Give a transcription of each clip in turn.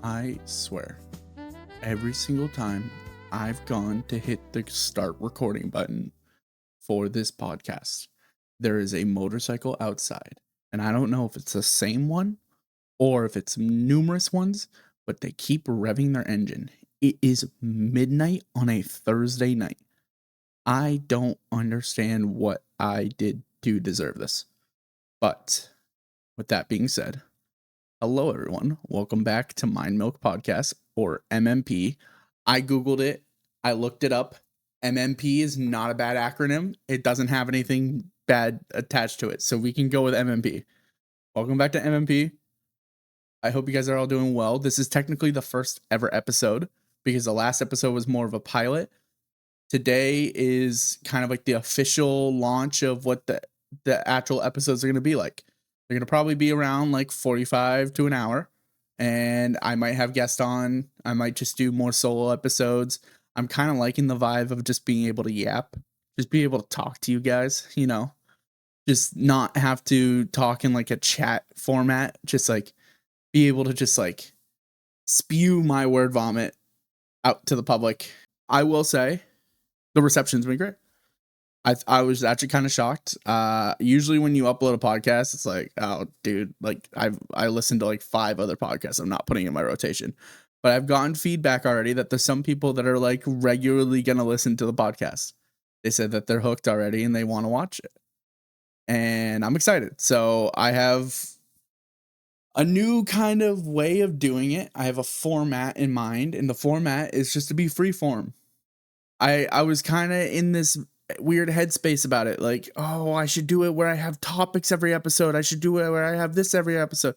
I swear, every single time I've gone to hit the start recording button for this podcast, there is a motorcycle outside. And I don't know if it's the same one or if it's numerous ones, but they keep revving their engine. It is midnight on a Thursday night. I don't understand what I did to deserve this. But with that being said, hello, everyone. Welcome back to Mindmilk Podcast, or MMP. I Googled it. I looked it up. MMP is not a bad acronym. It doesn't have anything bad attached to it, so we can go with MMP. Welcome back to MMP. I hope you guys are all doing well. This is technically the first ever episode because the last episode was more of a pilot. Today is kind of like the official launch of what the actual episodes are going to be like. They're going to probably be around like 45 to an hour. And I might have guests on. I might just do more solo episodes. I'm kind of liking the vibe of just being able to yap. Just be able to talk to you guys, you know. Just not have to talk in like a chat format. Just like be able to just like spew my word vomit out to the public. I will say the reception's been great. I was actually kind of shocked. Usually when you upload a podcast, it's like, oh, dude, like I listened to like 5 other podcasts I'm not putting in my rotation. But I've gotten feedback already that there's some people that are like regularly going to listen to the podcast. They said that they're hooked already and they want to watch it. And I'm excited. So I have a new kind of way of doing it. I have a format in mind, and the format is just to be free form. I was kind of in this weird headspace about it. Like, oh, I should do it where I have topics every episode. I should do it where I have this every episode.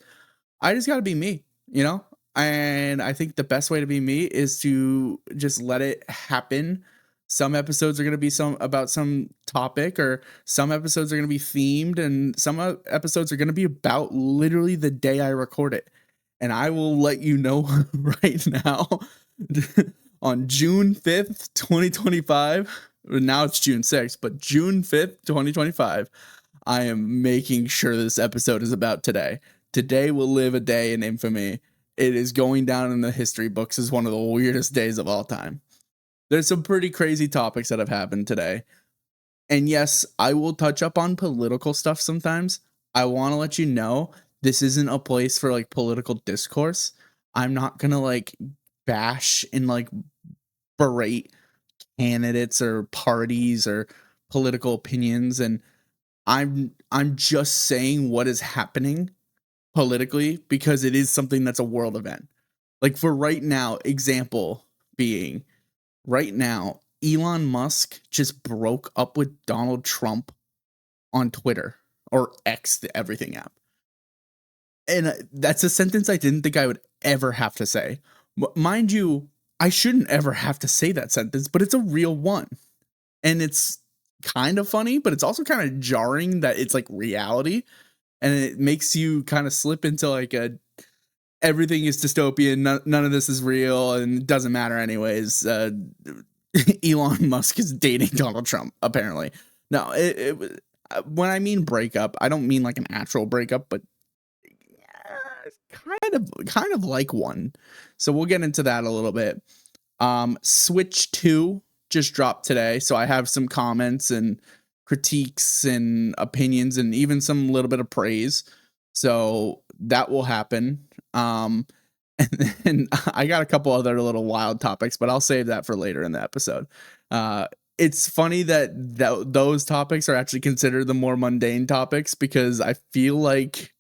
I just got to be me, you know? And I think the best way to be me is to just let it happen. Some episodes are going to be about some topic, or some episodes are going to be themed, and some episodes are going to be about literally the day I record it. And I will let you know right now on June 5th, 2025. Now it's June 6th, but June 5th, 2025, I am making sure this episode is about today. Today will live a day in infamy. It is going down in the history books as one of the weirdest days of all time. There's some pretty crazy topics that have happened today. And yes, I will touch up on political stuff sometimes. I want to let you know this isn't a place for like political discourse. I'm not going to like bash and like berate candidates or parties or political opinions, and I'm just saying what is happening politically because it is something that's a world event. Like for right now, example being right now, Elon Musk just broke up with Donald Trump on Twitter, or X, the everything app. And that's a sentence I didn't think I would ever have to say. Mind you, I shouldn't ever have to say that sentence, but it's a real one. And it's kind of funny, but it's also kind of jarring that it's like reality. And it makes you kind of slip into like everything is dystopian. None of this is real and it doesn't matter anyways. Elon Musk is dating Donald Trump, apparently. No, when I mean breakup, I don't mean like an actual breakup, but kind of like one. So we'll get into that a little bit. Switch 2 just dropped today, so I have some comments and critiques and opinions and even some little bit of praise. So that will happen. And then I got a couple other little wild topics, but I'll save that for later in the episode. It's funny that those topics are actually considered the more mundane topics, because I feel like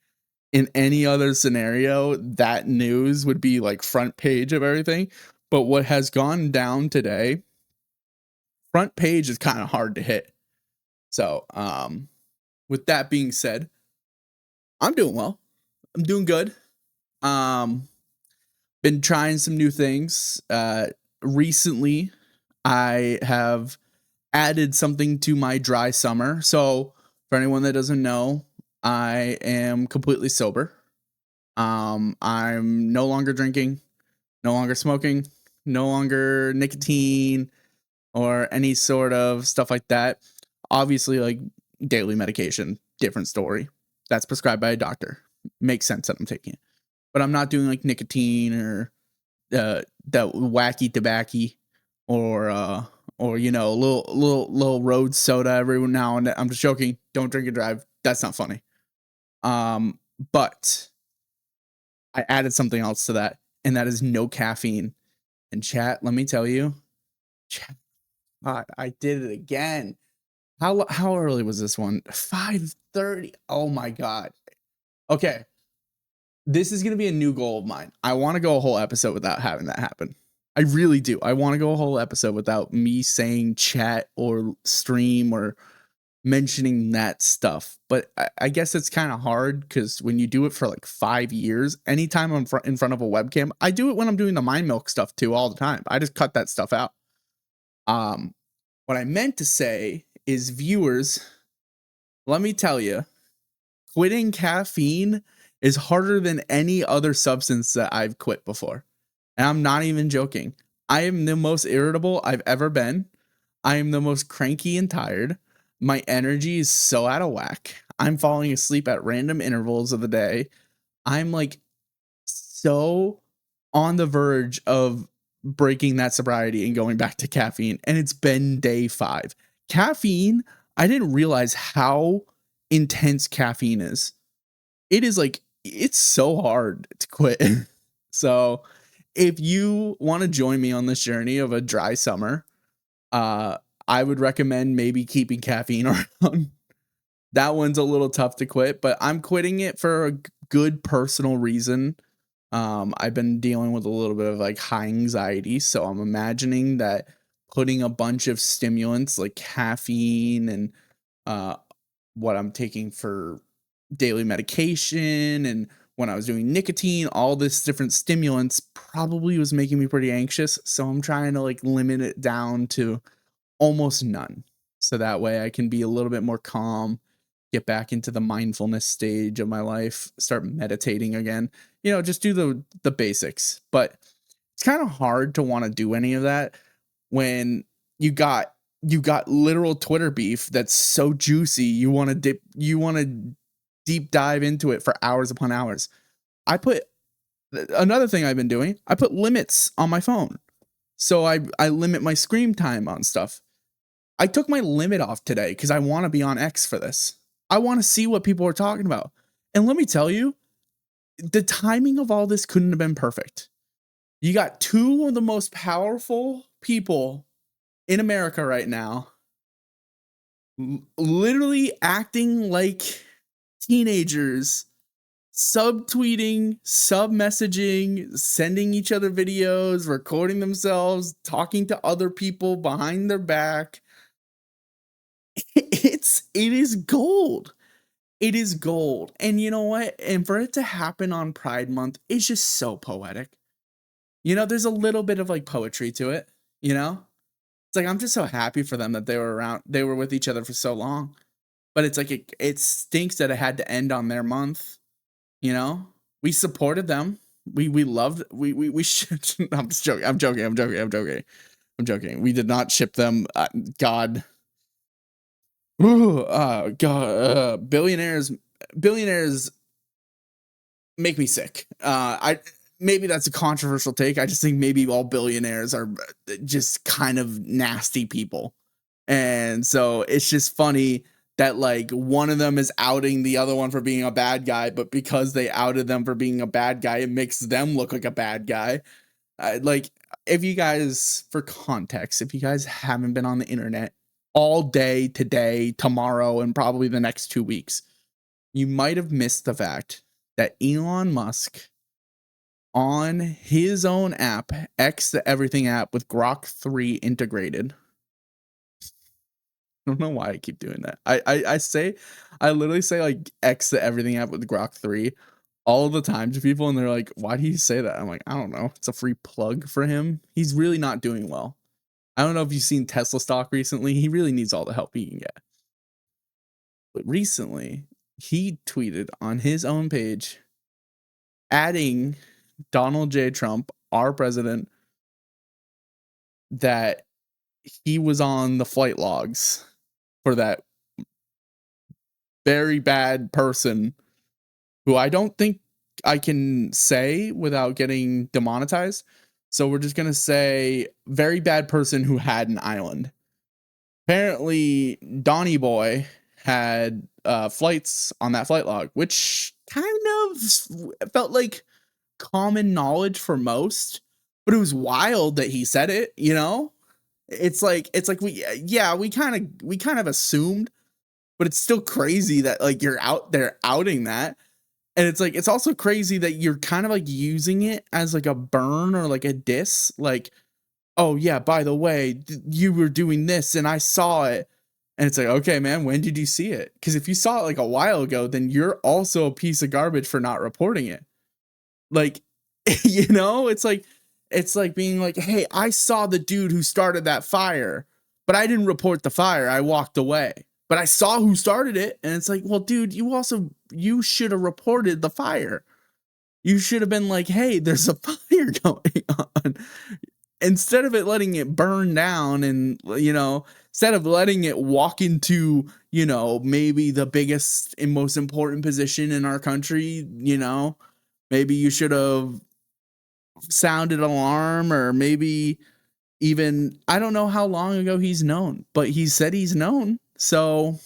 in any other scenario, that news would be like front page of everything. But what has gone down today, front page is kind of hard to hit. So, with that being said, I'm doing well. I'm doing good. Been trying some new things. Recently, I have added something to my dry summer. So, for anyone that doesn't know, I am completely sober. I'm no longer drinking, no longer smoking, no longer nicotine or any sort of stuff like that. Obviously, like daily medication, different story. That's prescribed by a doctor. Makes sense that I'm taking it. But I'm not doing like nicotine or that wacky tobacco, or a little road soda every now and then. I'm just joking. Don't drink and drive. That's not funny. But I added something else to that, and that is no caffeine. And chat, let me tell you, chat, God, I did it again. How early was this one? 5:30. Oh my god. Okay. This is gonna be a new goal of mine. I want to go a whole episode without having that happen. I really do. I want to go a whole episode without me saying chat or stream or mentioning that stuff. But I guess it's kind of hard because when you do it for like 5 years, anytime I'm in front of a webcam, I do it when I'm doing the Mindmilk stuff too all the time. I just cut that stuff out. What I meant to say is, viewers, let me tell you, quitting caffeine is harder than any other substance that I've quit before. And I'm not even joking. I am the most irritable I've ever been. I am the most cranky and tired. My energy is so out of whack. I'm falling asleep at random intervals of the day. I'm like so on the verge of breaking that sobriety and going back to caffeine. And it's been day 5. Caffeine, I didn't realize how intense caffeine is. It is like, it's so hard to quit. So if you want to join me on this journey of a dry summer, I would recommend maybe keeping caffeine around. That one's a little tough to quit, but I'm quitting it for a good personal reason. I've been dealing with a little bit of like high anxiety, so I'm imagining that putting a bunch of stimulants like caffeine and what I'm taking for daily medication and when I was doing nicotine, all this different stimulants probably was making me pretty anxious. So I'm trying to like limit it down to almost none. So that way I can be a little bit more calm, get back into the mindfulness stage of my life, start meditating again, just do the basics. But it's kind of hard to want to do any of that when you got literal Twitter beef that's so juicy. You want to deep dive into it for hours upon hours. Another thing I've been doing, I put limits on my phone. So I limit my screen time on stuff. I took my limit off today because I want to be on X for this. I want to see what people are talking about. And let me tell you, the timing of all this couldn't have been perfect. You got two of the most powerful people in America right now literally acting like teenagers, subtweeting, sub-messaging, sending each other videos, recording themselves, talking to other people behind their back. It is gold. It is gold. And you know what? And for it to happen on Pride Month is just so poetic. There's a little bit of like poetry to it, It's like I'm just so happy for them that they were with each other for so long. But it's like it stinks that it had to end on their month. We supported them. We loved we should. I'm just joking. I'm joking. We did not ship them. God. Ooh, God. Billionaires make me sick. I maybe that's a controversial take. I just think maybe all billionaires are just kind of nasty people. And so it's just funny that like one of them is outing the other one for being a bad guy, but because they outed them for being a bad guy, it makes them look like a bad guy. Like, if you guys, for context, if you guys haven't been on the internet all day today, tomorrow, and probably the next 2 weeks, you might have missed the fact that Elon Musk, on his own app, X the Everything app with Grok 3 integrated. I don't know why I keep doing that. I literally say like X the Everything app with Grok 3 all the time to people, and they're like, why do you say that? I'm like, I don't know. It's a free plug for him. He's really not doing well. I don't know if you've seen Tesla stock recently. He really needs all the help he can get. But recently, he tweeted on his own page, adding Donald J. Trump, our president, that he was on the flight logs for that very bad person who I don't think I can say without getting demonetized, So we're just gonna say very bad person who had an island. Apparently, Donny Boy had flights on that flight log, which kind of felt like common knowledge for most, but it was wild that he said it, you know? It's like we kind of assumed, but it's still crazy that like you're out there outing that. And it's like it's also crazy that you're kind of like using it as like a burn or like a diss, like, oh yeah, by the way, you were doing this and I saw it. And it's like, okay, man, when did you see it? Because if you saw it like a while ago, then you're also a piece of garbage for not reporting it. Like, it's like being like, hey, I saw the dude who started that fire, but I didn't report the fire. I walked away. But I saw who started it. And it's like, well, dude, you should have reported the fire. You should have been like, hey, there's a fire going on. Instead of it letting it burn down and, instead of letting it walk into, maybe the biggest and most important position in our country, maybe you should have sounded alarm, or maybe even, I don't know how long ago he's known, but he said he's known. So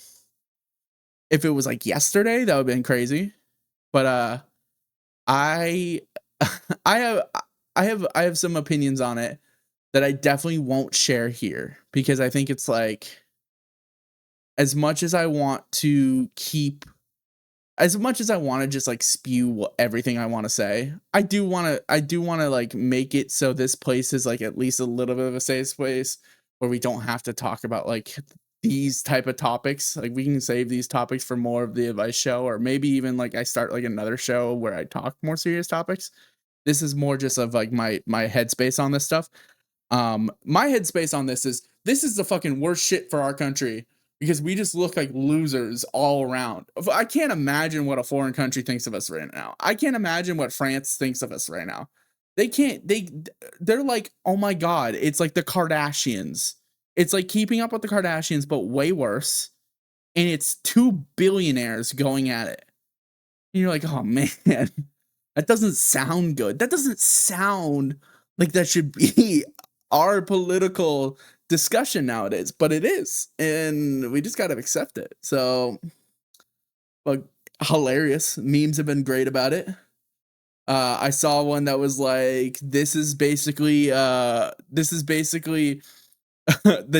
if it was like yesterday, that would have been crazy. But I I have I have some opinions on it that I definitely won't share here, because I think it's like, as much as I want to keep as much as I want to just like spew everything I want to say, I do want to like make it so this place is like at least a little bit of a safe space where we don't have to talk about like these type of topics. Like we can save these topics for more of the advice show, or maybe even like I start like another show where I talk more serious topics. This is more just of like my headspace on this stuff. My headspace on this is the fucking worst shit for our country, because we just look like losers all around. I can't imagine what a foreign country thinks of us right now. I can't imagine what France thinks of us right now. They're like, oh my god, it's like the Kardashians. It's like Keeping Up with the Kardashians, but way worse. And it's two billionaires going at it. And you're like, oh man, that doesn't sound good. That doesn't sound like that should be our political discussion nowadays, but it is, and we just gotta accept it. So, like, hilarious memes have been great about it. I saw one that was like, this is basically the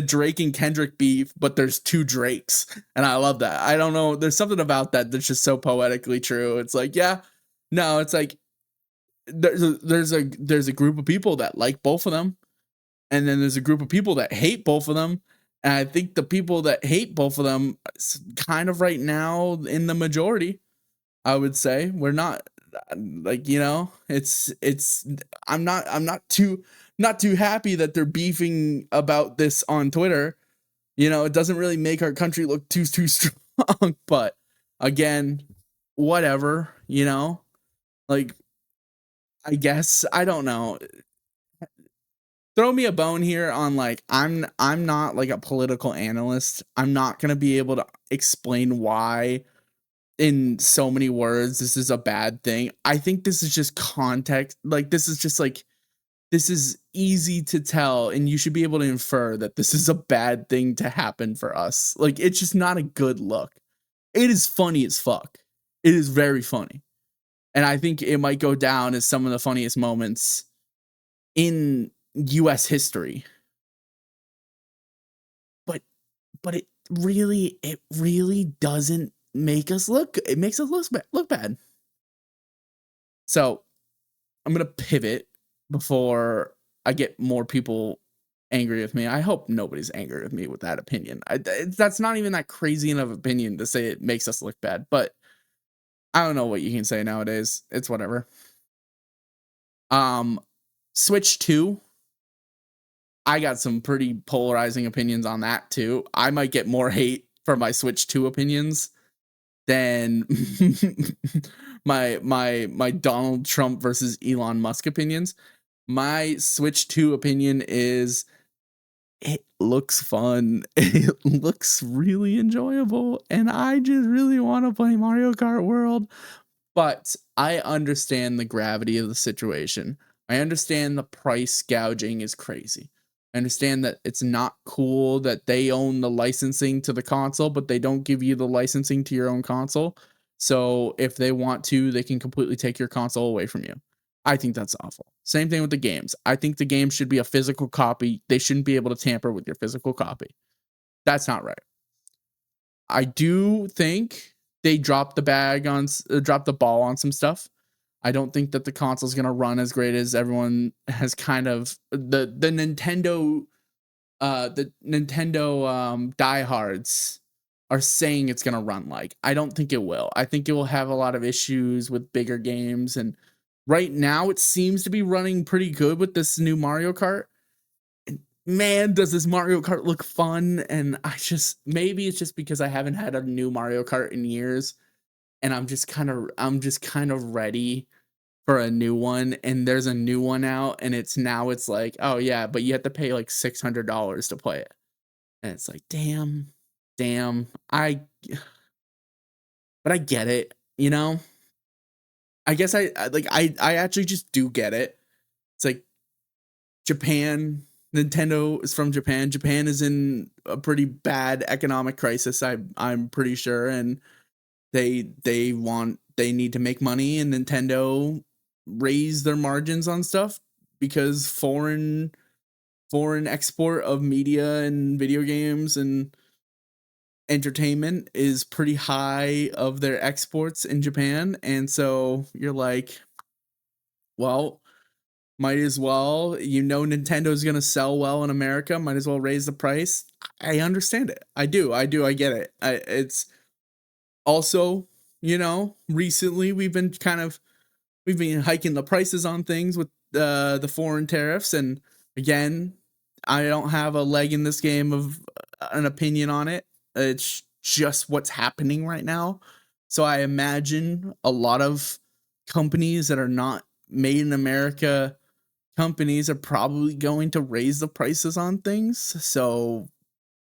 Drake and Kendrick beef, but there's two Drakes, and I love that. I don't know, there's something about that that's just so poetically true. It's like, yeah, no, it's like there's a group of people that like both of them, and then there's a group of people that hate both of them. And I think the people that hate both of them kind of right now in the majority, I would say. We're not like, it's I'm not too happy that they're beefing about this on Twitter. It doesn't really make our country look too strong, but again, whatever, like, I guess, I don't know. Throw me a bone here on like, I'm not like a political analyst. I'm not going to be able to explain why in so many words this is a bad thing. I think this is just context. Like, this is just like, this is easy to tell, and you should be able to infer that this is a bad thing to happen for us. Like, it's just not a good look. It is funny as fuck. It is very funny. And I think it might go down as some of the funniest moments in US history. But it really doesn't make us look, it makes us look bad. So, I'm going to pivot before I get more people angry with me. I hope nobody's angry with me with that opinion. That's not even that crazy enough opinion to say it makes us look bad, but I don't know what you can say nowadays. It's whatever. Um Switch 2, I got some pretty polarizing opinions on that too. I might get more hate for my Switch 2 opinions than my Donald Trump versus Elon Musk opinions. My Switch 2 opinion is, it looks fun. It looks really enjoyable, and I just really want to play Mario Kart World. But I understand the gravity of the situation. I understand the price gouging is crazy. I understand that it's not cool that they own the licensing to the console, but they don't give you the licensing to your own console. So if they want to, they can completely take your console away from you. I think that's awful. Same thing with the games. I think the game should be a physical copy. They shouldn't be able to tamper with your physical copy. That's not right. I do think they dropped dropped the ball on some stuff. I don't think that the console is going to run as great as everyone has kind of the Nintendo diehards are saying it's going to run like. I don't think it will. I think it will have a lot of issues with bigger games, and right now it seems to be running pretty good with this new Mario Kart. And man, does this Mario Kart look fun, and maybe it's just because I haven't had a new Mario Kart in years, and I'm just kind of ready for a new one, and there's a new one out, and it's like, oh yeah, but you have to pay like $600 to play it. And it's like, damn, but I get it, you know? I guess I actually just do get it. It's like Japan, Nintendo is from Japan. Japan is in a pretty bad economic crisis, I'm pretty sure, and they need to make money, and Nintendo raise their margins on stuff because foreign export of media and video games and entertainment is pretty high of their exports in Japan. And so you're like, well, might as well, Nintendo's going to sell well in America, might as well raise the price. I understand it. I do. I get it. It's also, recently we've been hiking the prices on things with the foreign tariffs, and again, I don't have a leg in this game of an opinion on it. It's just what's happening right now. So I imagine a lot of companies that are not made in America companies are probably going to raise the prices on things. So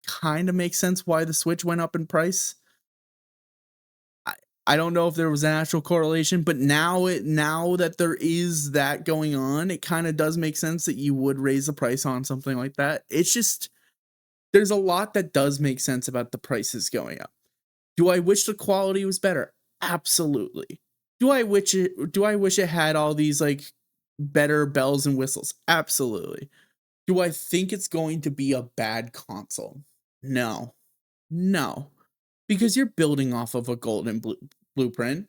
kind of makes sense why the Switch went up in price. I don't know if there was an actual correlation, but now that there is that going on, it kind of does make sense that you would raise the price on something like that. It's just there's a lot that does make sense about the prices going up. Do I wish the quality was better? Absolutely. Do I wish it had all these like better bells and whistles? Absolutely. Do I think it's going to be a bad console? No. No. Because you're building off of a blueprint.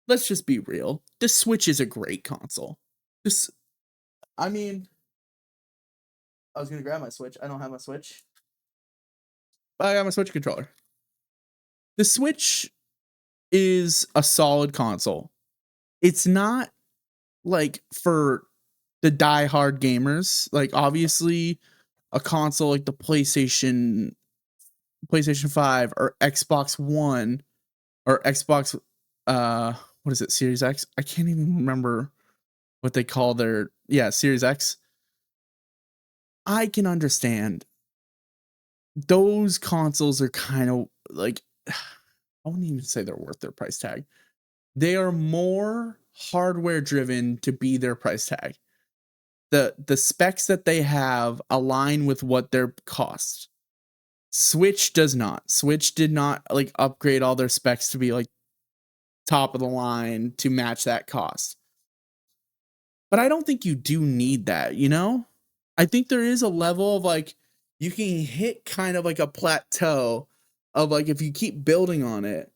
Let's just be real. The Switch is a great console. This, I mean, I was gonna grab my Switch. I don't have my Switch. I got my Switch controller. The Switch is a solid console. It's not like for the die-hard gamers. Like obviously, a console like the PlayStation 5 or Xbox One or Xbox what is it, Series X? I can't even remember what they call Series X. I can understand those consoles are kind of like I wouldn't even say they're worth their price tag. They are more hardware driven to be their price tag. The specs that they have align with what their cost. Switch does not. Switch did not like upgrade all their specs to be like top of the line to match that cost. But I don't think you do need that, I think there is a level of like you can hit kind of like a plateau of like if you keep building on it,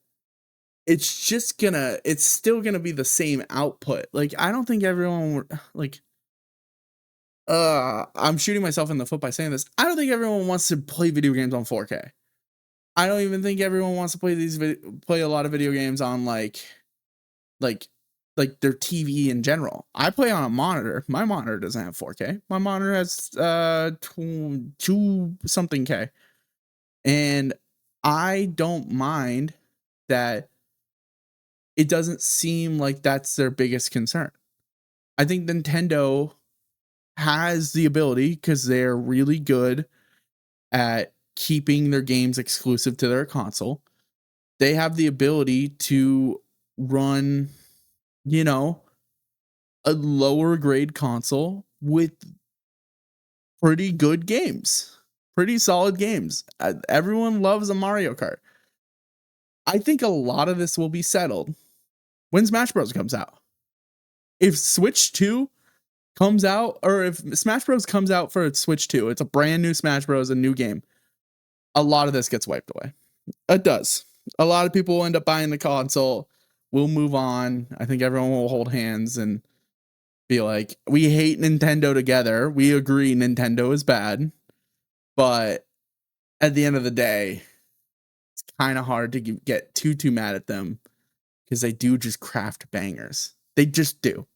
it's still gonna be the same output. Like I don't think everyone like I'm shooting myself in the foot by saying this. I don't think everyone wants to play video games on 4K. I don't even think everyone wants to play a lot of video games on like their TV in general. I play on a monitor. My monitor doesn't have 4K. My monitor has 2 something K. And I don't mind that. It doesn't seem like that's their biggest concern. I think Nintendo has the ability because they're really good at keeping their games exclusive to their console. They have the ability to run, you know, a lower grade console with pretty good games, pretty solid games. Everyone loves a Mario Kart. I think a lot of this will be settled when Smash Bros. Comes out. If Switch 2 comes out, or if Smash Bros. Comes out for Switch 2, it's a brand new Smash Bros., a new game, a lot of this gets wiped away. It does. A lot of people will end up buying the console. We'll move on. I think everyone will hold hands and be like, we hate Nintendo together. We agree Nintendo is bad. But at the end of the day, it's kind of hard to get too mad at them because they do just craft bangers. They just do.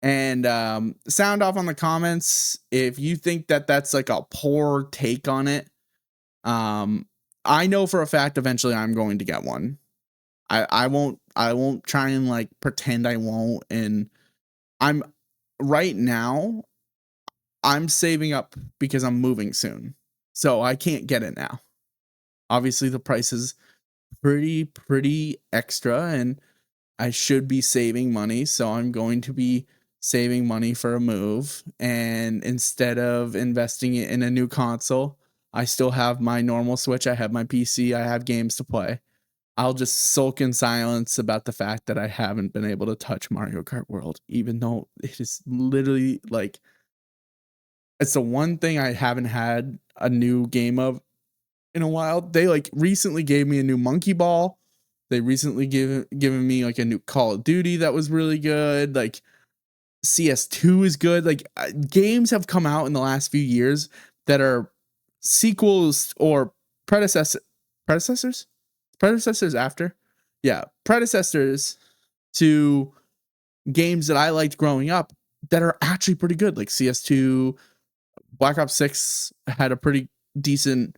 And sound off on the comments if you think that that's like a poor take on it. I know for a fact eventually I'm going to get one. I won't try and like pretend I won't. And I'm right now I'm saving up because I'm moving soon. So I can't get it now. Obviously the price is pretty extra and I should be saving money. So I'm going to be saving money for a move. And instead of investing it in a new console, I still have my normal Switch. I have my PC. I have games to play. I'll just sulk in silence about the fact that I haven't been able to touch Mario Kart World, even though it is literally like, it's the one thing I haven't had a new game of in a while. They like recently gave me a new Monkey Ball. They recently given me like a new Call of Duty that was really good. Like CS2 is good. Like games have come out in the last few years that are sequels or predecessors after. Yeah, predecessors to games that I liked growing up that are actually pretty good. Like CS2, Black Ops 6 had a pretty decent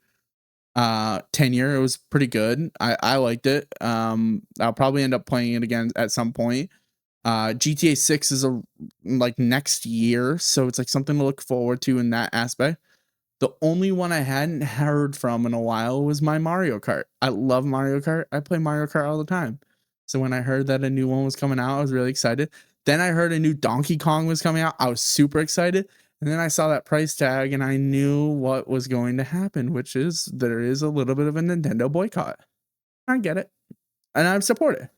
tenure. It was pretty good. I liked it. I'll probably end up playing it again at some point. GTA 6 is like next year, so it's like something to look forward to in that aspect. The only one I hadn't heard from in a while was my Mario Kart. I love Mario Kart. I play Mario Kart all the time. So when I heard that a new one was coming out, I was really excited. Then I heard a new Donkey Kong was coming out. I was super excited. And then I saw that price tag and I knew what was going to happen, which is there is a little bit of a Nintendo boycott. I get it. And I support it.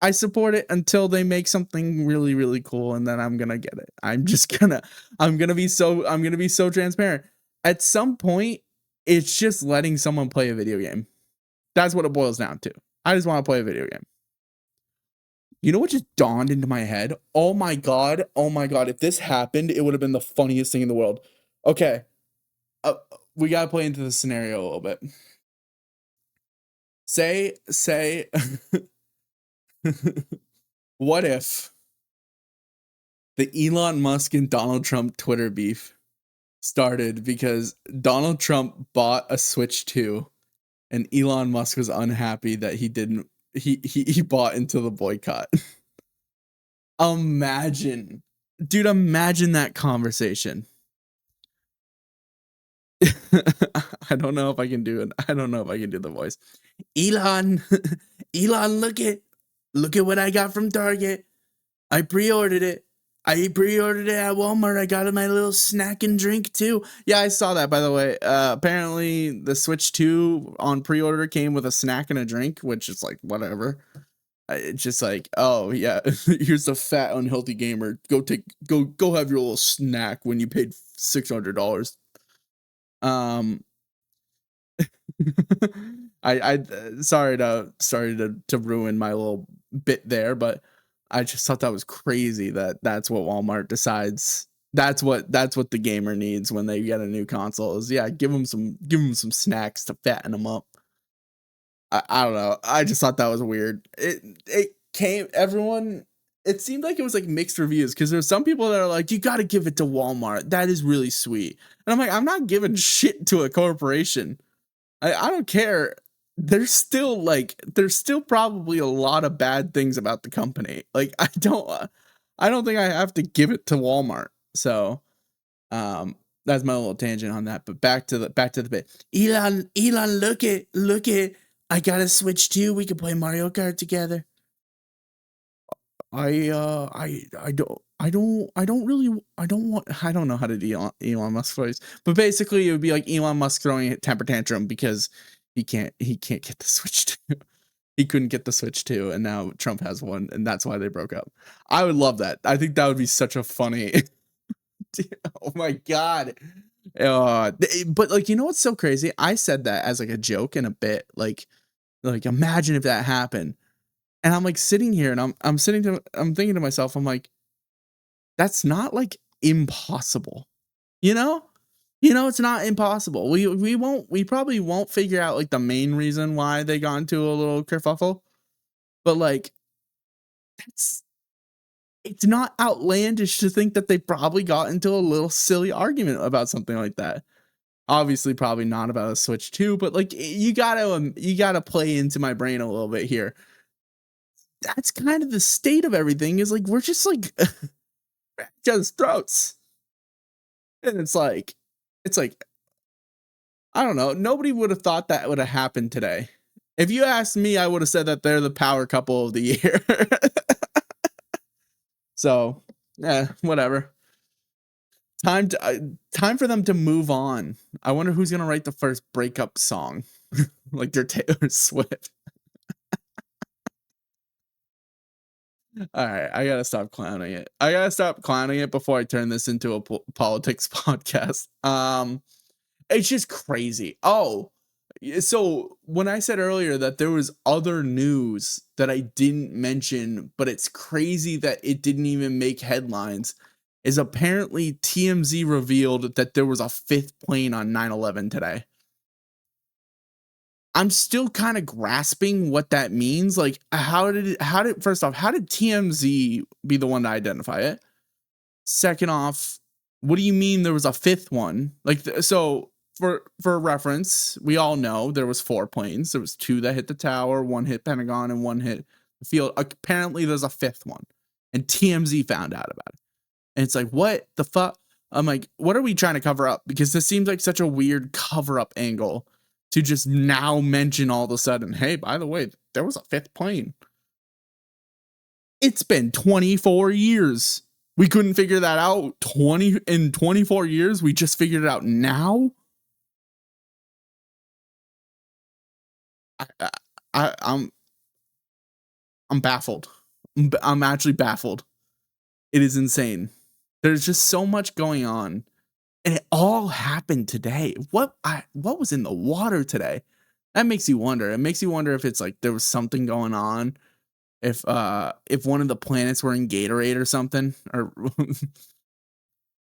I support it until they make something really, really cool, and then I'm gonna get it. I'm gonna be so transparent. At some point, it's just letting someone play a video game. That's what it boils down to. I just want to play a video game. You know what just dawned into my head? Oh my god! If this happened, it would have been the funniest thing in the world. Okay, we gotta play into the scenario a little bit. Say. What if the Elon Musk and Donald Trump Twitter beef started because Donald Trump bought a Switch 2 and Elon Musk was unhappy that he bought into the boycott? Imagine that conversation. I don't know if I can do it. I don't know if I can do the voice. Elon, look at what I got from Target. I pre-ordered it at Walmart. I got my little snack and drink too. Yeah, I saw that, by the way. Apparently the Switch 2 on pre-order came with a snack and a drink, which is like, whatever. It's just like, oh yeah, here's the fat, unhealthy gamer. Go have your little snack when you paid $600. I sorry to ruin my little bit there, but I just thought that was crazy that's what Walmart decides. That's what the gamer needs when they get a new console is, yeah, give them some snacks to fatten them up. I don't know. I just thought that was weird. It seemed like it was like mixed reviews because there's some people that are like, you got to give it to Walmart. That is really sweet. And I'm like, I'm not giving shit to a corporation. I don't care. There's still probably a lot of bad things about the company. Like I don't think I have to give it to Walmart. So, that's my little tangent on that. But back to the bit. Elon, look it. I got a Switch 2. We can play Mario Kart together. I don't know how to do Elon Musk voice, but basically it would be like Elon Musk throwing a temper tantrum because he can't get the Switch 2. He couldn't get the Switch 2, and now Trump has one, and that's why they broke up. I would love that. I think that would be such a funny. Oh my god. But like, you know what's so crazy? I said that as like a joke and a bit, like imagine if that happened. And I'm like sitting here and I'm thinking to myself, I'm like, that's not like impossible. You know? It's not impossible. We probably won't figure out like the main reason why they got into a little kerfuffle, but like that's it's not outlandish to think that they probably got into a little silly argument about something like that. Obviously, probably not about a Switch 2, but like you gotta play into my brain a little bit here. That's kind of the state of everything is like we're just like at each other's throats. And it's like I don't know. Nobody would have thought that would have happened today. If you asked me, I would have said that they're the power couple of the year. So, yeah, whatever. Time for them to move on. I wonder who's gonna write the first breakup song, like they're Taylor Swift. All right, I gotta stop clowning it. I gotta stop clowning it before I turn this into a politics podcast. It's just crazy. Oh, so when I said earlier that there was other news that I didn't mention, but it's crazy that it didn't even make headlines, is apparently TMZ revealed that there was a fifth plane on 9/11 today. I'm still kind of grasping what that means. Like, first off, how did TMZ be the one to identify it? Second off, what do you mean there was a fifth one? Like, so for reference, we all know there was 4 planes. There was 2 that hit the tower, 1 hit Pentagon, and 1 hit the field. Apparently, there's a fifth one, and TMZ found out about it. And it's like, what the fuck? I'm like, what are we trying to cover up? Because this seems like such a weird cover up angle to just now mention all of a sudden, hey, by the way, there was a fifth plane. It's been 24 years. We couldn't figure that out 24 years. We just figured it out now. I, I, I'm baffled. I'm actually baffled. It is insane. There's just so much going on, and it all happened today. What was in the water today? That makes you wonder. It makes you wonder if it's like there was something going on. If one of the planets were in Gatorade or something, or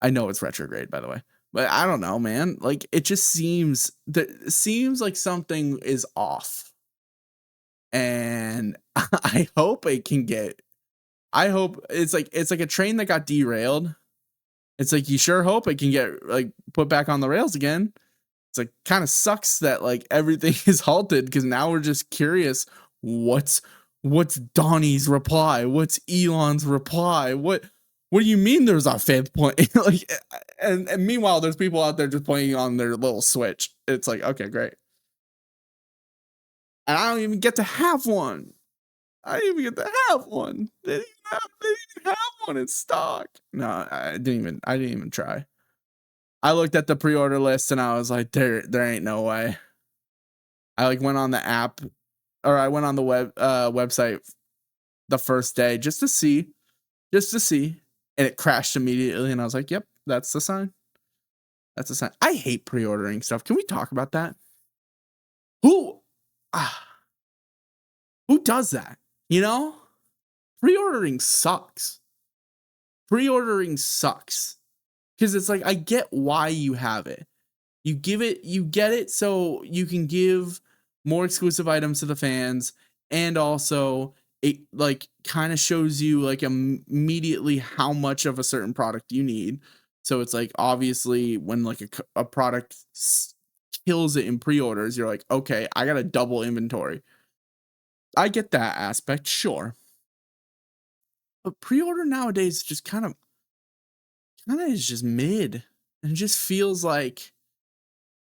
I know it's retrograde, by the way, but I don't know, man. Like it just seems like something is off, and I hope it can get. I hope it's like a train that got derailed. It's like you sure hope it can get like put back on the rails again. It's like kind of sucks that like everything is halted because now we're just curious what's Donnie's reply? What's Elon's reply? What do you mean there's a fifth point? Like and meanwhile there's people out there just playing on their little Switch. It's like, okay, great. And I don't even get to have one. I didn't even get to have one. They didn't even have one in stock. No, I didn't even try. I looked at the pre-order list and I was like, there ain't no way. I like went on the app or I went on the website the first day just to see, and it crashed immediately. And I was like, yep, that's the sign. That's the sign. I hate pre-ordering stuff. Can we talk about that? Who, ah, who does that? You know, pre-ordering sucks. Pre-ordering sucks because it's like I get why you have it. You get it so you can give more exclusive items to the fans, and also it like kind of shows you like immediately how much of a certain product you need. So it's like obviously when like a product kills it in pre-orders, you're like, okay, I got a double inventory. I get that aspect, sure, but pre-order nowadays just kind of is just mid, and it just feels like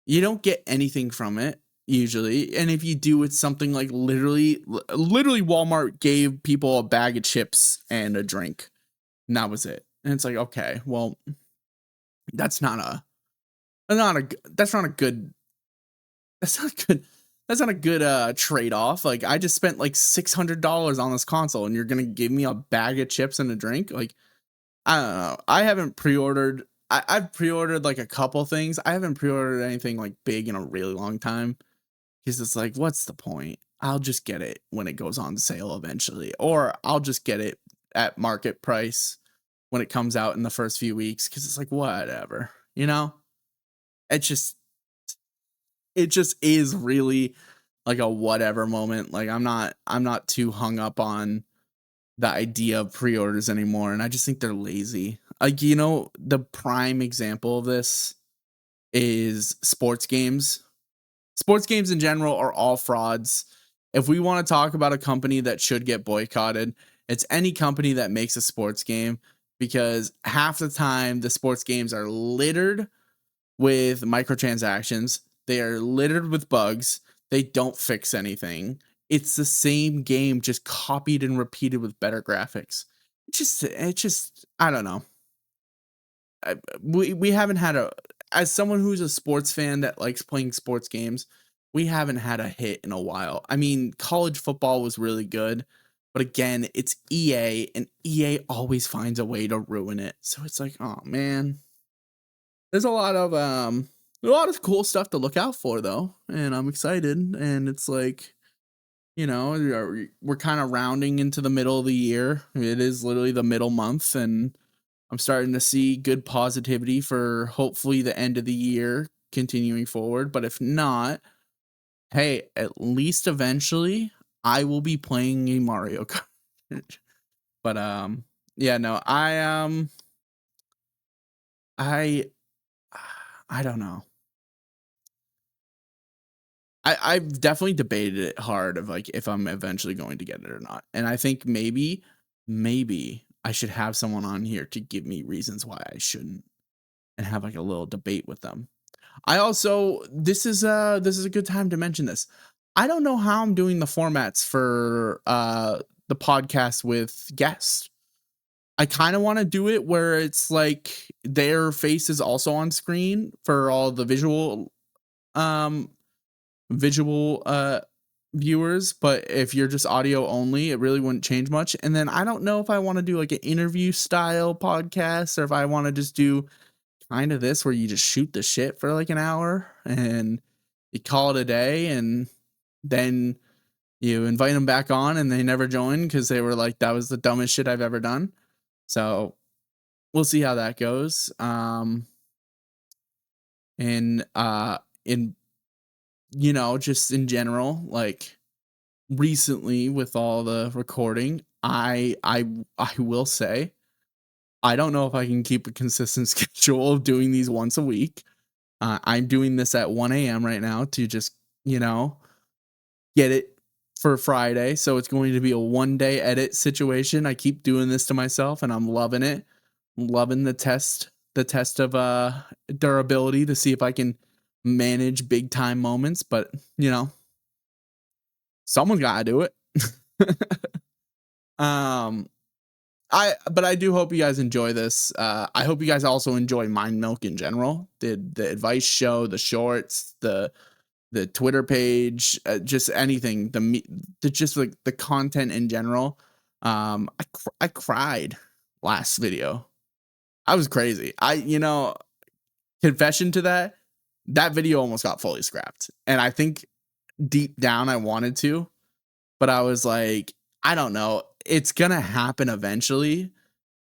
you don't get anything from it. usually. And if you do, it's something like literally Walmart gave people a bag of chips and a drink. And that was it. And it's like, okay, well, that's not a that's not a good that's not good. That's not a good trade-off. Like, I just spent like $600 on this console and you're gonna give me a bag of chips and a drink. Like, I don't know. I haven't pre-ordered. I've pre-ordered like a couple things. I haven't pre-ordered anything like big in a really long time because it's like, what's the point? I'll just get it when it goes on sale eventually, or I'll just get it at market price when it comes out in the first few weeks because it's like, whatever, you know? It just it just is really like a whatever moment. Like, I'm not too hung up on the idea of pre-orders anymore, and I just think they're lazy. Like, the prime example of this is sports games. Sports games in general are all frauds. If we want to talk about a company that should get boycotted, it's any company that makes a sports game, because half the time the sports games are littered with microtransactions. They are littered with bugs. They don't fix anything. It's the same game, just copied and repeated with better graphics. It just, I don't know. We haven't had as someone who's a sports fan that likes playing sports games, we haven't had a hit in a while. I mean, college football was really good, but again, it's EA, and EA always finds a way to ruin it. So it's like, oh man. There's a lot of cool stuff to look out for though, and I'm excited. And it's like, we're kind of rounding into the middle of the year. It is literally the middle month, and I'm starting to see good positivity for hopefully the end of the year continuing forward. But if not, hey, at least eventually I will be playing a Mario Kart. But yeah, no, I I don't know. I've definitely debated it hard of like if I'm eventually going to get it or not. And I think maybe I should have someone on here to give me reasons why I shouldn't, and have like a little debate with them. I also this is a good time to mention this. I don't know how I'm doing the formats for the podcast with guests. I kind of want to do it where it's like their face is also on screen for all the um visual viewers, but if you're just audio only, it really wouldn't change much. And then I don't know if I want to do like an interview style podcast, or if I want to just do kind of this where you just shoot the shit for like an hour and you call it a day, and then you invite them back on and they never join because they were like, that was the dumbest shit I've ever done. So we'll see how that goes. And in just in general, like recently with all the recording, I will say I don't know if I can keep a consistent schedule of doing these once a week. I'm doing this at 1 a.m. right now to just, get it for Friday. So it's going to be a 1 day edit situation. I keep doing this to myself and I'm loving it. I'm loving the test of durability to see if I can manage big time moments, but someone's gotta do it. um but I do hope you guys enjoy this. I hope you guys also enjoy Mind Milk in general. The advice show, the shorts, the Twitter page, just anything. Just like the content in general. I cried last video. I was crazy. Confession to that video almost got fully scrapped, and I think deep down I wanted to, but I was like, I don't know. It's gonna happen eventually.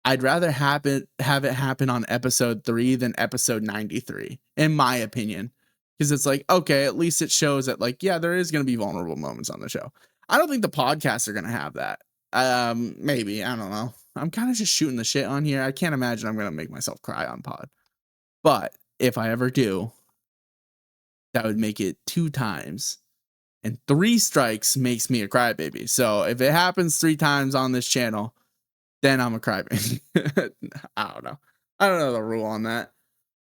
I'd rather have it happen on episode 3 than episode 93, in my opinion. Because it's like, okay, at least it shows that, like, yeah, there is gonna be vulnerable moments on the show. I don't think the podcasts are gonna have that. Maybe, I don't know. I'm kind of just shooting the shit on here. I can't imagine I'm gonna make myself cry on pod. But if I ever do, that would make it 2 times. And 3 strikes makes me a crybaby. So if it happens 3 times on this channel, then I'm a crybaby. I don't know. I don't know the rule on that.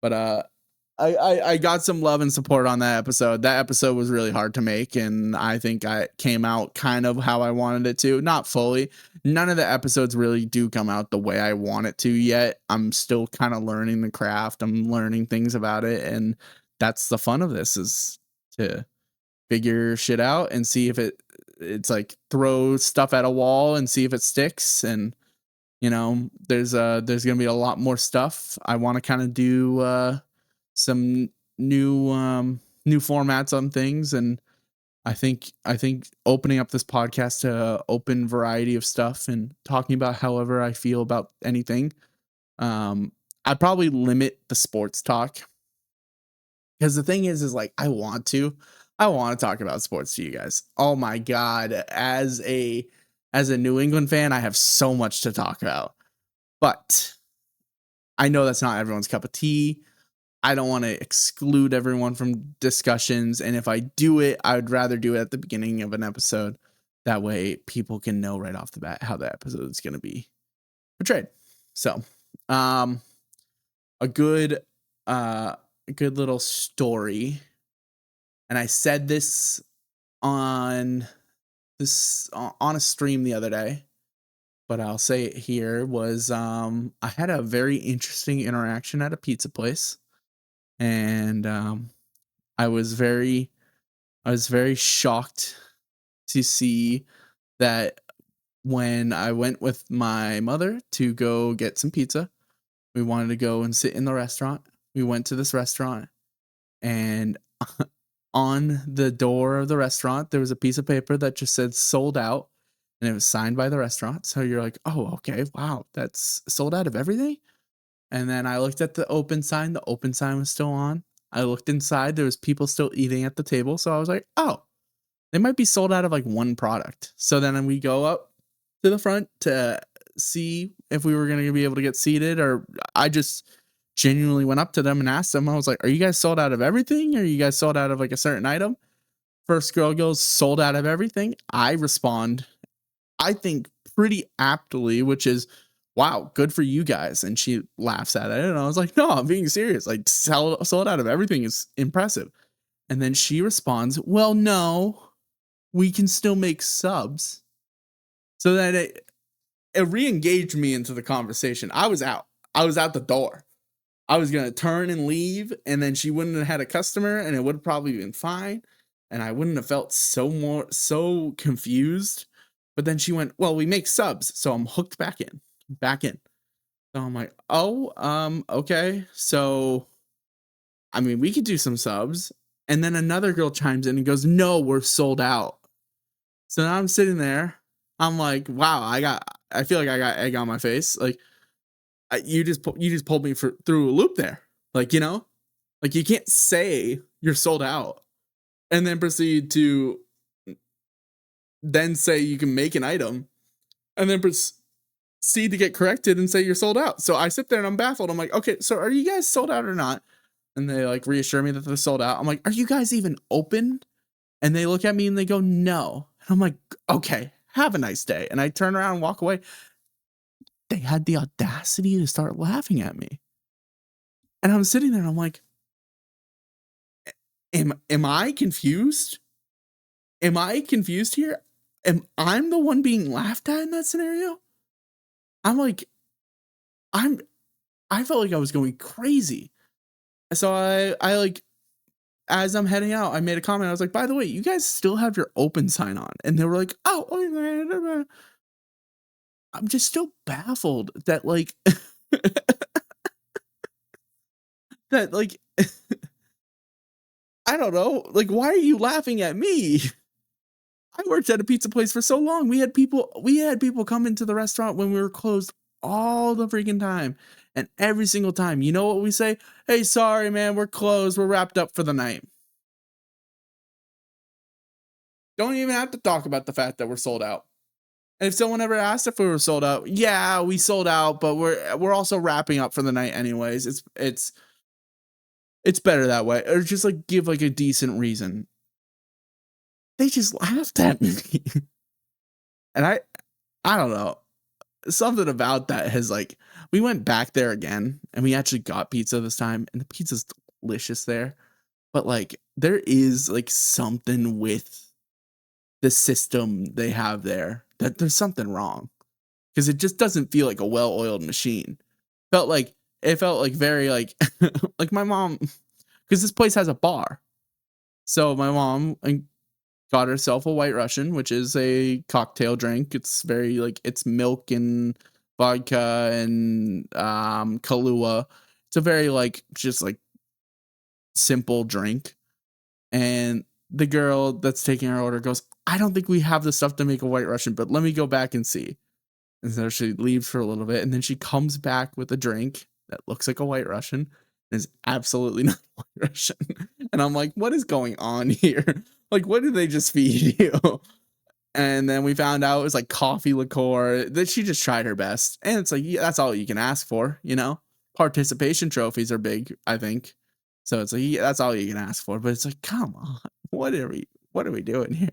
But I got some love and support on that episode. That episode was really hard to make, and I think I came out kind of how I wanted it to. Not fully. None of the episodes really do come out the way I want it to yet. I'm still kind of learning the craft. I'm learning things about it, and that's the fun of this, is to figure shit out and see if it's like throw stuff at a wall and see if it sticks. And there's gonna be a lot more stuff. I want to kind of do some new formats on things, and I think opening up this podcast to open variety of stuff and talking about however I feel about anything. I'd probably limit the sports talk, because the thing is like I want to talk about sports to you guys. Oh my god, as a New England fan, I have so much to talk about. But I know that's not everyone's cup of tea. I don't want to exclude everyone from discussions. And if I do it, I would rather do it at the beginning of an episode. That way people can know right off the bat how the episode is going to be portrayed. So, a good, little story. And I said this on a stream the other day, but I'll say it here, was I had a very interesting interaction at a pizza place. And I was very shocked to see that when I went with my mother to go get some pizza, we wanted to go and sit in the restaurant. We went to this restaurant, and on the door of the restaurant, there was a piece of paper that just said sold out, and it was signed by the restaurant. So you're like, oh, okay, wow, that's sold out of everything. And then I looked at the open sign. The open sign was still on. I looked inside. There was people still eating at the table. So I was like, oh, they might be sold out of like one product. So then we go up to the front to see if we were going to be able to get seated. Or I just genuinely went up to them and asked them. I was like, are you guys sold out of everything? Or are you guys sold out of like a certain item? First girl goes, sold out of everything. I respond, I think pretty aptly, which is, wow, good for you guys. And she laughs at it. And I was like, no, I'm being serious. Like, sold out of everything is impressive. And then she responds, well, no, we can still make subs. So that it re-engaged me into the conversation. I was out the door. I was going to turn and leave. And then she wouldn't have had a customer, and it would have probably been fine. And I wouldn't have felt so confused. But then she went, well, we make subs. So I'm hooked back in. So I'm like, oh, okay. So, I mean, we could do some subs. And then another girl chimes in and goes, no, we're sold out. So now I'm sitting there. I'm like, wow, I feel like I got egg on my face. Like, you just pulled me through a loop there. Like, like you can't say you're sold out and then proceed to then say you can make an item and then proceed to get corrected and say you're sold out. So I sit there and I'm baffled. I'm like, okay, so are you guys sold out or not? And they like reassure me that they're sold out. I'm like, are you guys even open? And they look at me and they go, no. And I'm like, okay, have a nice day. And I turn around and walk away. They had the audacity to start laughing at me. And I'm sitting there and I'm like, am I confused? Am I confused here? I'm the one being laughed at in that scenario? I'm like, I felt like I was going crazy. So I like, as I'm heading out, I made a comment. I was like, by the way, you guys still have your open sign on. And they were like, oh, I'm just still baffled that like, that like, I don't know, like, why are you laughing at me? I worked at a pizza place for so long. We had people come into the restaurant when we were closed all the freaking time. And every single time, you know what we say? Hey, sorry, man, we're closed. We're wrapped up for the night. Don't even have to talk about the fact that we're sold out. And if someone ever asked if we were sold out, yeah, we sold out, but we're also wrapping up for the night anyways. It's better that way. Or just like give like a decent reason. They just laughed at me. And I don't know. Something about that has like, we went back there again and we actually got pizza this time, and the pizza's delicious there. But like there is like something with the system they have there that there's something wrong because it just doesn't feel like a well-oiled machine. Felt like it felt like very like like my mom, because this place has a bar. So my mom got herself a White Russian, which is a cocktail drink. It's very like it's milk and vodka and Kahlua. It's a very like just like simple drink. And the girl that's taking our order goes, I don't think we have the stuff to make a White Russian, but let me go back and see. And so she leaves for a little bit, and then she comes back with a drink that looks like a White Russian and is absolutely not a White Russian. And I'm like, what is going on here? Like, what did they just feed you? And then we found out it was like coffee liqueur. That she just tried her best. And it's like, yeah, that's all you can ask for, you know? Participation trophies are big, I think. So it's like, yeah, that's all you can ask for. But it's like, come on, what are we doing here?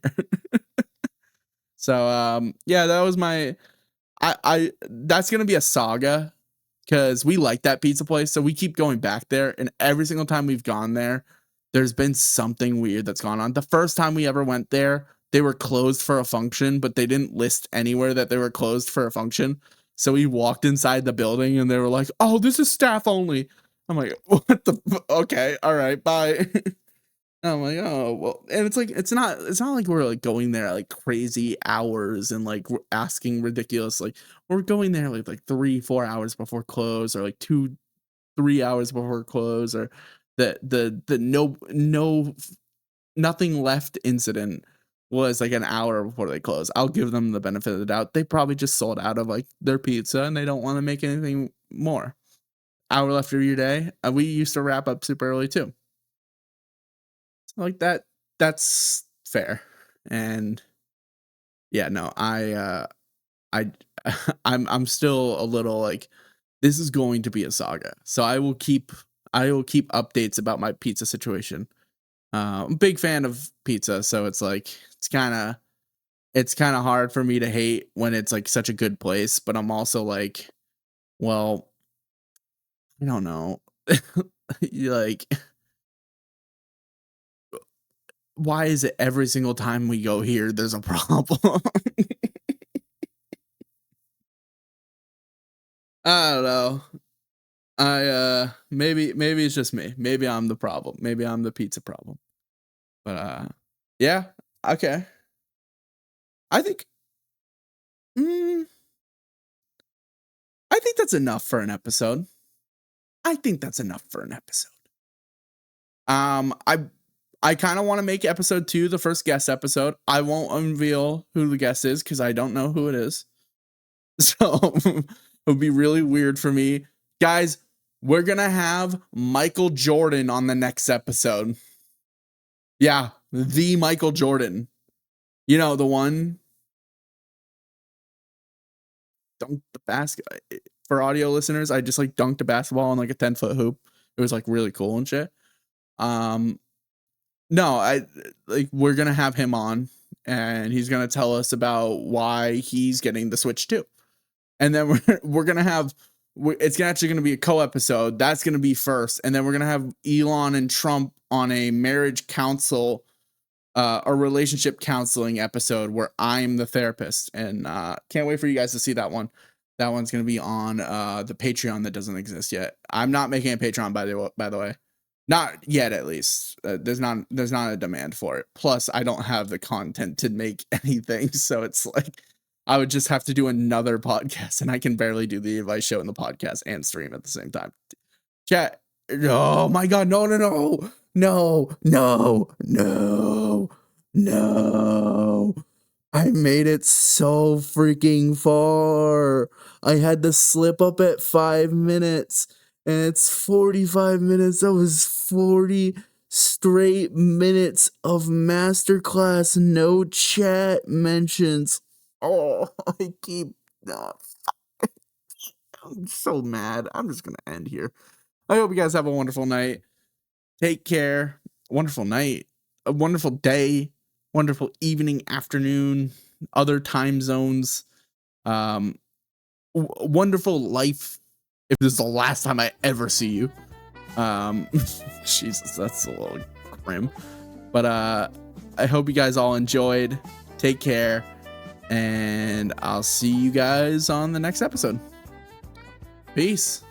So yeah, that was my I that's gonna be a saga because we like that pizza place. So we keep going back there, and every single time we've gone there, there's been something weird that's gone on. The first time we ever went there, they were closed for a function, but they didn't list anywhere that they were closed for a function. So we walked inside the building and they were like, oh, this is staff only. I'm like, what the okay, all right, bye. I'm like, oh well, and it's like it's not like we're like going there at like crazy hours and like we're asking ridiculous, like we're going there like 3-4 hours before close, or like 2-3 hours before close, or the nothing left incident was like an hour before they close. I'll give them the benefit of the doubt. They probably just sold out of like their pizza and they don't want to make anything more. Hour left of your day. We used to wrap up super early too. Like that's fair. And yeah, no, I I'm still a little like this is going to be a saga. So I will keep updates about my pizza situation. I'm a big fan of pizza, so it's like it's kind of hard for me to hate when it's like such a good place, but I'm also like, well, I don't know. Like why is it every single time we go here there's a problem? I don't know. Maybe it's just me. Maybe I'm the problem. Maybe I'm the pizza problem. But yeah, okay. I think mm, I think that's enough for an episode. I think that's enough for an episode. I kind of want to make episode 2 the first guest episode. I won't unveil who the guest is because I don't know who it is. So it would be really weird for me. Guys, we're going to have Michael Jordan on the next episode. Yeah, the Michael Jordan. You know, the one dunked the basket. For audio listeners, I just like dunked a basketball on like a 10-foot hoop. It was like really cool and shit. No, I like we're gonna have him on, and he's gonna tell us about why he's getting the Switch too. And then we're gonna have it's actually gonna be a co-episode. That's gonna be first, and then we're gonna have Elon and Trump on a marriage counsel, a relationship counseling episode where I'm the therapist, and can't wait for you guys to see that one. That one's gonna be on the Patreon that doesn't exist yet. I'm not making a Patreon by the way. Not yet, at least. There's not a demand for it. Plus, I don't have the content to make anything, so it's like I would just have to do another podcast, and I can barely do the advice show and the podcast and stream at the same time. Chat. Oh my god, no, no, no, no, no, no, no. I made it so freaking far. I had to slip up at 5 minutes, and it's 45 minutes. That was 40 straight minutes of masterclass, no chat mentions. Oh, I keep. I'm so mad. I'm just going to end here. I hope you guys have a wonderful night. Take care. Wonderful night. A wonderful day. Wonderful evening, afternoon, other time zones. Wonderful life. If this is the last time I ever see you. Jesus, that's a little grim. But I hope you guys all enjoyed. Take care, and I'll see you guys on the next episode. Peace.